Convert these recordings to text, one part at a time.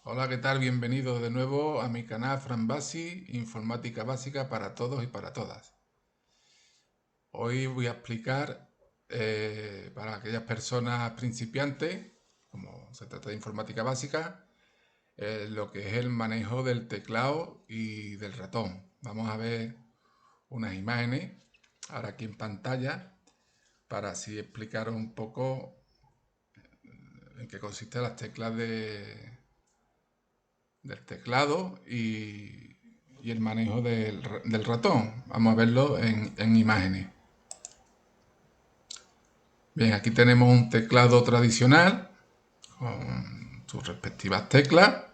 Hola, ¿qué tal? Bienvenidos de nuevo a mi canal Fran Basi, Informática Básica para todos y para todas. Hoy voy a explicar para aquellas personas principiantes, como se trata de informática básica, lo que es el manejo del teclado y del ratón. Vamos a ver unas imágenes ahora aquí en pantalla para así explicaros un poco en qué consisten las teclas del teclado y el manejo del ratón. Vamos a verlo en imágenes. Bien, aquí tenemos un teclado tradicional con sus respectivas teclas.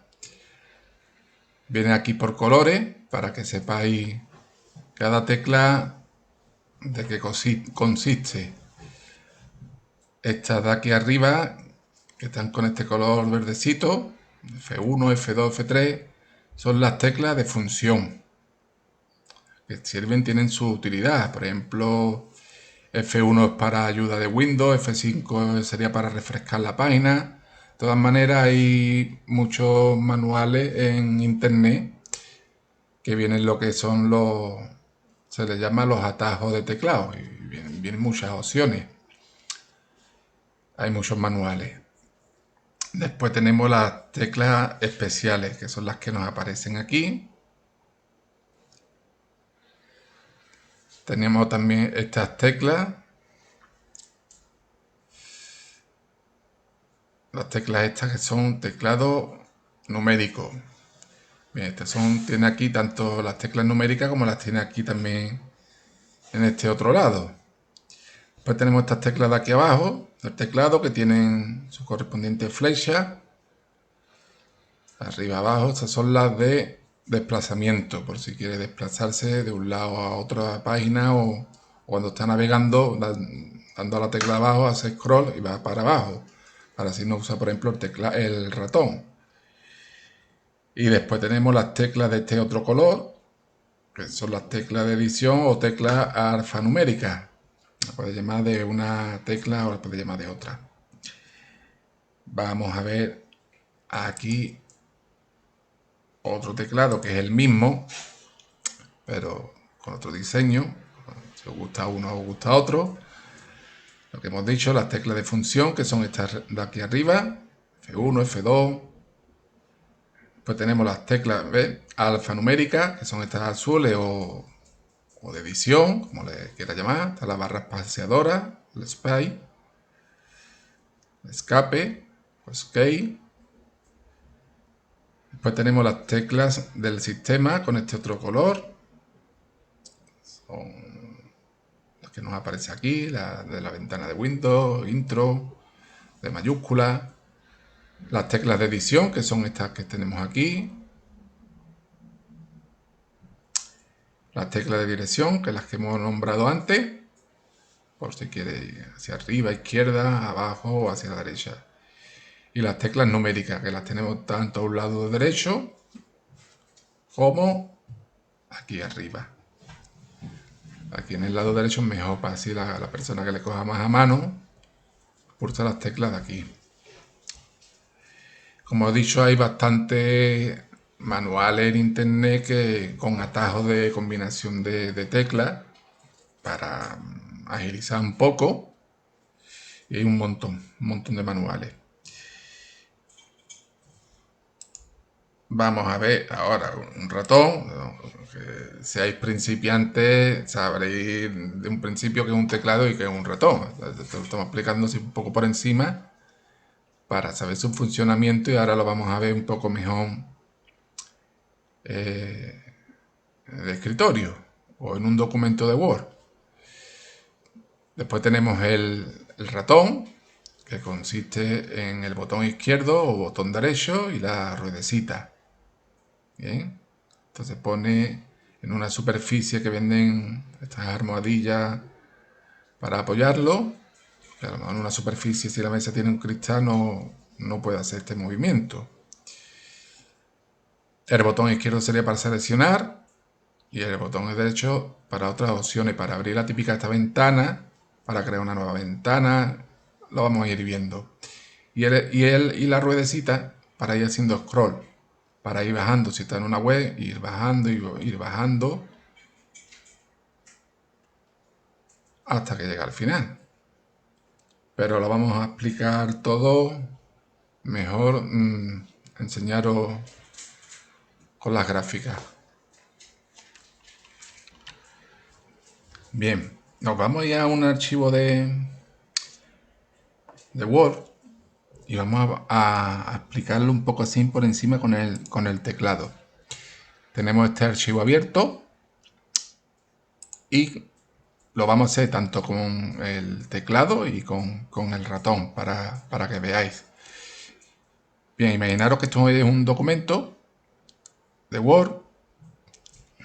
Viene aquí por colores para que sepáis cada tecla de qué consiste. Estas de aquí arriba, que están con este color verdecito, F1, F2, F3, son las teclas de función, que sirven, tienen su utilidad. Por ejemplo, F1 es para ayuda de Windows, F5 sería para refrescar la página. De todas maneras, hay muchos manuales en internet que vienen lo que son se les llama los atajos de teclado y vienen muchas opciones. Hay muchos manuales. Después tenemos las teclas especiales, que son las que nos aparecen aquí. Tenemos también estas teclas. Las teclas estas que son teclados numéricos. Bien, tiene aquí tanto las teclas numéricas como las tiene aquí también en este otro lado. Después tenemos estas teclas de aquí abajo del teclado que tienen su correspondiente flecha. Arriba abajo, estas son las de desplazamiento, por si quiere desplazarse de un lado a otra página o cuando está navegando, dando a la tecla abajo, hace scroll y va para abajo. Para así no usa, por ejemplo, el ratón. Y después tenemos las teclas de este otro color, que son las teclas de edición o teclas alfanuméricas. La puede llamar de una tecla o la puede llamar de otra. Vamos a ver aquí otro teclado que es el mismo, pero con otro diseño. Si os gusta uno o os gusta otro. Lo que hemos dicho, las teclas de función, que son estas de aquí arriba, F1, F2. Pues tenemos las teclas alfanuméricas, que son estas azules o de edición, como le quiera llamar. Está la barra espaciadora, el SPY, el escape, el escape. Después tenemos las teclas del sistema con este otro color. Son las que nos aparece aquí, la de la ventana de Windows, intro, de mayúscula. Las teclas de edición, que son estas que tenemos aquí. Las teclas de dirección, que las que hemos nombrado antes. Por si quiere ir hacia arriba, izquierda, abajo o hacia la derecha. Y las teclas numéricas, que las tenemos tanto a un lado derecho como aquí arriba. Aquí en el lado derecho es mejor para así la persona que le coja más a mano pulsa las teclas de aquí. Como he dicho, hay bastantes manuales en internet con atajos de combinación de teclas para agilizar un poco. Y hay un montón de manuales. Vamos a ver ahora un ratón. Que seáis principiantes, sabréis de un principio que es un teclado y que es un ratón. Esto lo estamos explicando un poco por encima para saber su funcionamiento y ahora lo vamos a ver un poco mejor de escritorio o en un documento de Word. Después tenemos el ratón, que consiste en el botón izquierdo o botón derecho y la ruedecita. Bien, entonces pone en una superficie que venden estas almohadillas para apoyarlo. Claro, en una superficie, si la mesa tiene un cristal, no puede hacer este movimiento. El botón izquierdo sería para seleccionar y el botón derecho para otras opciones, para abrir la típica esta ventana, para crear una nueva ventana, lo vamos a ir viendo. Y la ruedecita para ir haciendo scroll, para ir bajando. Si está en una web, ir bajando y ir bajando hasta que llegue al final. Pero lo vamos a explicar todo mejor, enseñaros con las gráficas. Bien, nos vamos ya a un archivo de Word y vamos a explicarlo un poco así por encima con el teclado. Tenemos este archivo abierto y lo vamos a hacer tanto con el teclado y con el ratón para que veáis. Bien, imaginaros que esto es un documento de Word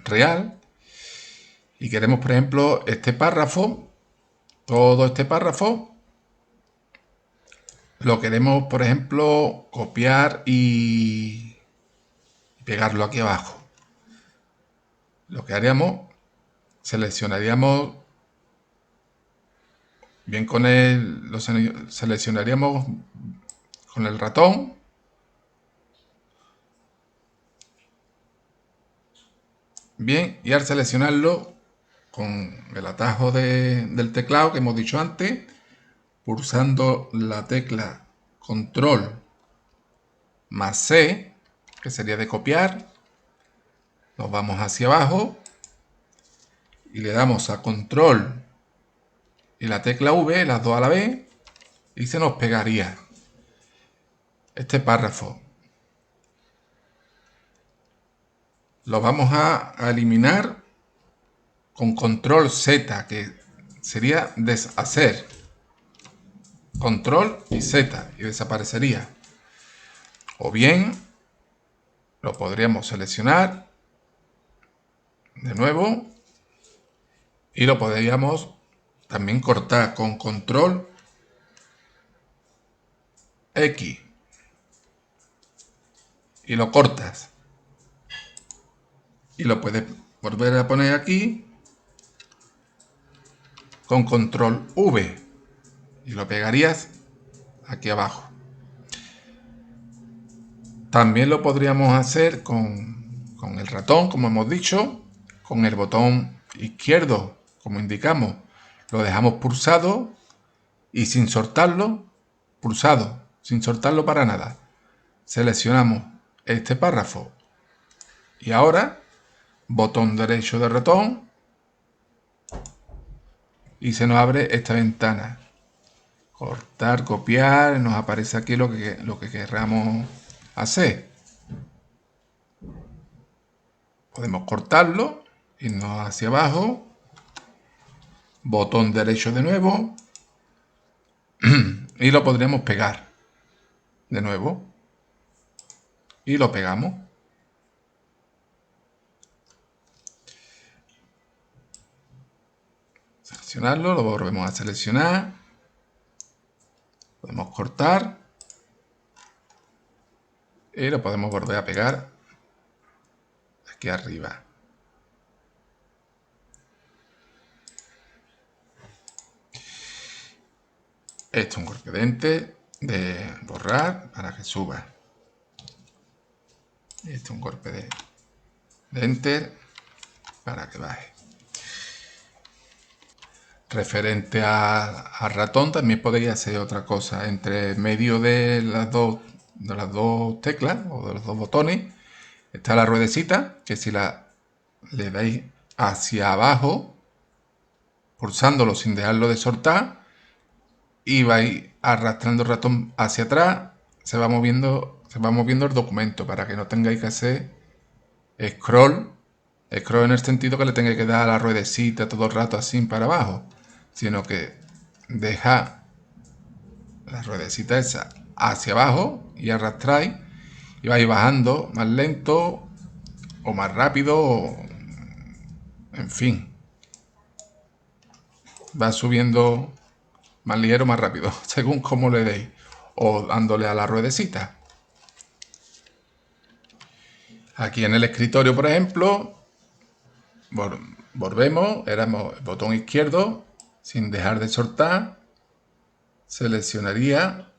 real y queremos, por ejemplo, este párrafo, todo este párrafo, lo queremos, por ejemplo, copiar y pegarlo aquí abajo. Lo que haríamos, seleccionaríamos bien con lo seleccionaríamos con el ratón. Bien, y al seleccionarlo con el atajo del teclado que hemos dicho antes, pulsando la tecla Control más C, que sería de copiar, nos vamos hacia abajo y le damos a Control y la tecla V, las dos a la vez, y se nos pegaría este párrafo. Lo vamos a eliminar con Control Z, que sería deshacer. Control y Z, y desaparecería. O bien lo podríamos seleccionar de nuevo y lo podríamos también cortar con Control X y lo cortas y lo puedes volver a poner aquí con Control V y lo pegarías aquí abajo. También lo podríamos hacer con el ratón, como hemos dicho, con el botón izquierdo, como indicamos, lo dejamos pulsado y sin soltarlo, pulsado, sin soltarlo para nada. Seleccionamos este párrafo y ahora botón derecho del ratón y se nos abre esta ventana. Cortar, copiar, nos aparece aquí lo que queramos hacer. Podemos cortarlo, irnos hacia abajo, botón derecho de nuevo y lo podríamos pegar de nuevo y lo pegamos. Seleccionarlo, lo volvemos a seleccionar, podemos cortar y lo podemos volver a pegar aquí arriba. Esto es un golpe de enter de borrar para que suba. Esto es un golpe de enter para que baje. Referente al ratón también podéis hacer otra cosa. Entre medio de las dos teclas o de los dos botones está la ruedecita, que si le dais hacia abajo, pulsándolo sin dejarlo de soltar, y vais arrastrando el ratón hacia atrás, se va moviendo el documento para que no tengáis que hacer scroll en el sentido que le tengáis que dar a la ruedecita todo el rato así para abajo, sino que deja la ruedecita esa hacia abajo y arrastráis y vais bajando más lento o más rápido, en fin, va subiendo más ligero, más rápido, según cómo le deis, o dándole a la ruedecita. Aquí en el escritorio, por ejemplo, volvemos, éramos el botón izquierdo, sin dejar de soltar, seleccionaría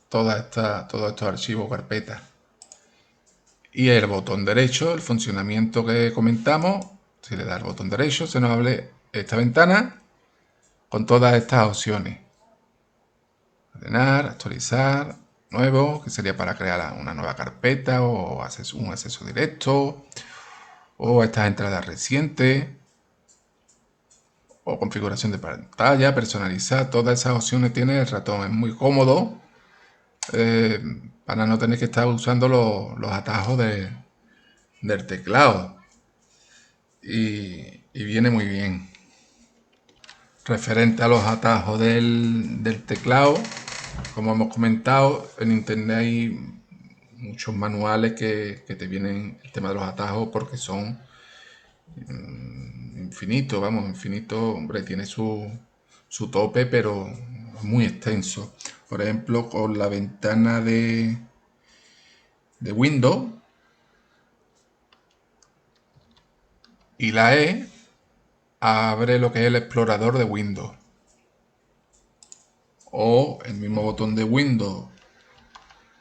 todos estos archivos o carpetas. Y el botón derecho, el funcionamiento que comentamos, si le da el botón derecho, se nos abre esta ventana con todas estas opciones. Ordenar, actualizar, nuevo, que sería para crear una nueva carpeta o un acceso directo, o estas entradas recientes, o configuración de pantalla, personalizar, todas esas opciones tiene el ratón. Es muy cómodo para no tener que estar usando los atajos del teclado. Y viene muy bien. Referente a los atajos del teclado, como hemos comentado, en internet hay muchos manuales que te vienen el tema de los atajos porque son infinitos, vamos, infinito, hombre, tiene su tope, pero muy extenso. Por ejemplo, con la ventana de Windows y la E abre lo que es el explorador de Windows. O el mismo botón de Windows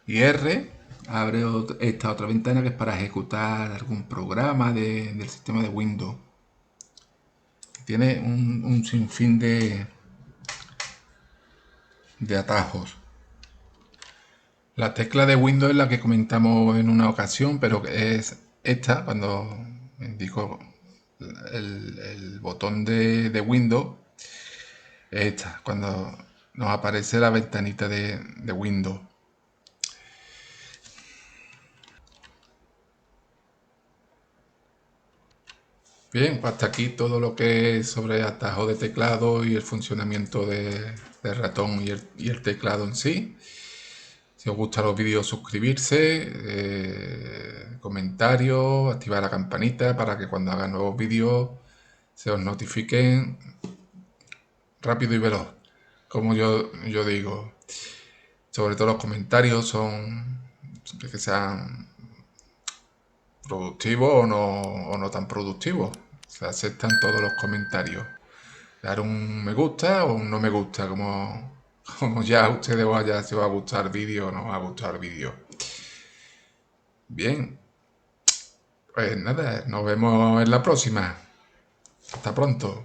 y R abre esta otra ventana que es para ejecutar algún programa del sistema de Windows. Tiene un sinfín de atajos. La tecla de Windows es la que comentamos en una ocasión, pero es esta, cuando indico el botón de Windows, es esta, cuando nos aparece la ventanita de Windows. Bien, pues hasta aquí todo lo que es sobre atajo de teclado y el funcionamiento del ratón y el teclado en sí. Si os gustan los vídeos, suscribirse, comentarios, activar la campanita para que cuando haga nuevos vídeos se os notifiquen rápido y veloz. Como yo digo, sobre todo los comentarios son siempre que sean productivos o no tan productivos. Se aceptan todos los comentarios. Dar un me gusta o un no me gusta, como ya a ustedes vaya si os va a gustar el vídeo o no os va a gustar el vídeo. Bien, pues nada, nos vemos en la próxima. Hasta pronto.